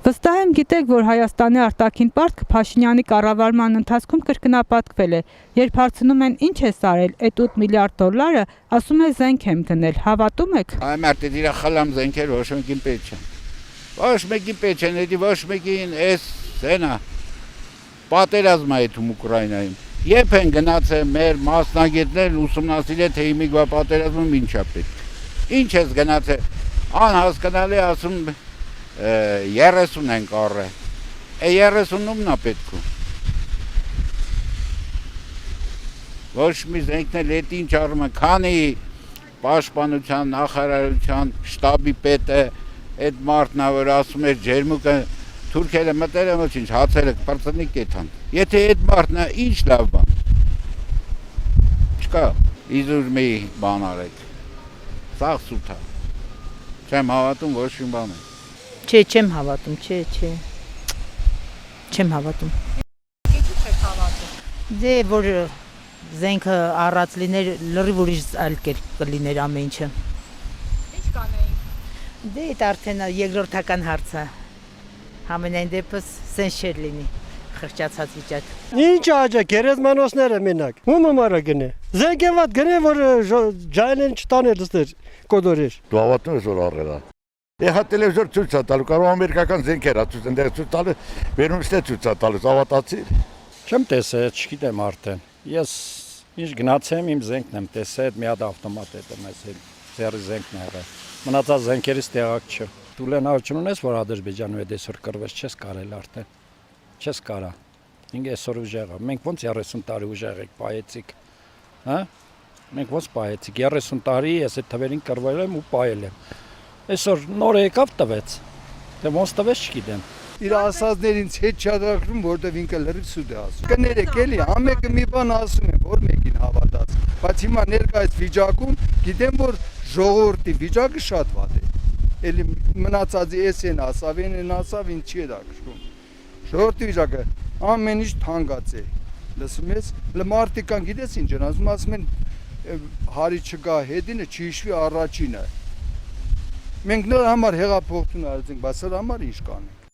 Վստահ եմ գիտեք, որ Հայաստանի արտաքին պարտքը Փաշինյանի կառավարման ընթացքում կրկնապատկվել է, երբ հարցնում են ինչ է արել այդ 8 միլիարդ դոլարը, ասում է զենք եմ գնել, հավատում եք։ Այ մարդը դիրա խլամ զենքեր ոչ մեկին պետք չեն։ Ոչ մեկին պետք չեն, էդի ոչ մեկին էս սենա պատերազմը է դու Ուկրաինայում։ Երբ են գնացել մեր մասնագետներն ուսումնասիրել թե իմիգվա պատերազմում ինչ է պետք։ Ինչ ես գնացել, անհասկանալի ասում 30 ենք առել, 30-ումն է պետք ու։ Ոչ մի զենքն էլ էդ ինչ առում է, քանի պաշտպանության, նախարարության, շտաբի պետը, այդ մարդն է, որ ասում էր ջերմուկը, թուրքերը մտել են ոչինչ, հացերը պրծնի կեթան։ Եթե այդ մարդն է, ինչ լավ բան։ Չկա, իզուր մի բան արեք, սաղ սուտ է, չեմ հավատում ոչ մի բան է։ Չէ, չեմ հավատում, չէ, չեմ հավատում։ Ինչու՞ չեք հավատում։ Դե որ զենքը առած լիներ, լրիվ ուրիշ այլ կերպ կլիներ ամեն ինչը։ Ինչ կանեին։ Դե այդ արդեն երկրորդական հարց է։ Համենայն դեպս սենց չէր լինի խղճացած վիճակ։ Ինչ աջա գերեզմանոցները մենակ։ Ում ամարա գնե։ Զենքեվատ գնե որ ջայլեն չտաներ դստեր կոդորեր։ Դու հավատում ես որ առել է։ Եղա տելևիզոր ցույց է տալու, կարող ամերիկական զենքեր է ցույց ընդեղ ցույց տալու, վերում ստե ցույց է տալու, հավատացի։ Չեմ տեսել, չգիտեմ արդեն։ Ես ինչ գնացեմ իմ զենքն եմ տեսել, այդ մի հատ ավտոմատ է մեզ ձեռի զենքն է եղել։ Մնացած զենքերից տեղակ չէ։ Դու լենավճ ունես, որ Ադրբեջանում այդ այսօր կրվես, չես կարել արդեն։ Չես կարա։ Ինքը այսօր ուժեղ է։ Մենք ոնց 30 տարի ուժեղ ենք, պայեցիկ։ Հա? Մենք ոնց պայեցիկ 30 տարի ես այդ թվերին կրվել եմ ու պայել եմ։ Այսօր նոր եկավ տվեց։ Դե ոնց տվեց չգիտեմ։ Իր ասածներին հետ չադրակրում, որտեվ ինքը լրիվ սուտ է ասում։ Կներեք էլի, ամեկը մի բան ասում են, որ մեկին հավատաց։ Բայց հիմա ներկայիս վիճակում գիտեմ, որ ժողովրդի վիճակը շատ վատ է։ Էլի մնացածի էսեն ասավ, են ասավ, ինչ չի դակրում։ Ժողովրդի վիճակը ամեն ինչ թանկած է։ Լսում ես, մարդիկան գիտես ինչ են ասում են հարի չկա հետինը չհիշվի առաջինը։ Մենք նոր համար հեղափոխություն արեցինք, բայց սրա համար ինչ կանենք։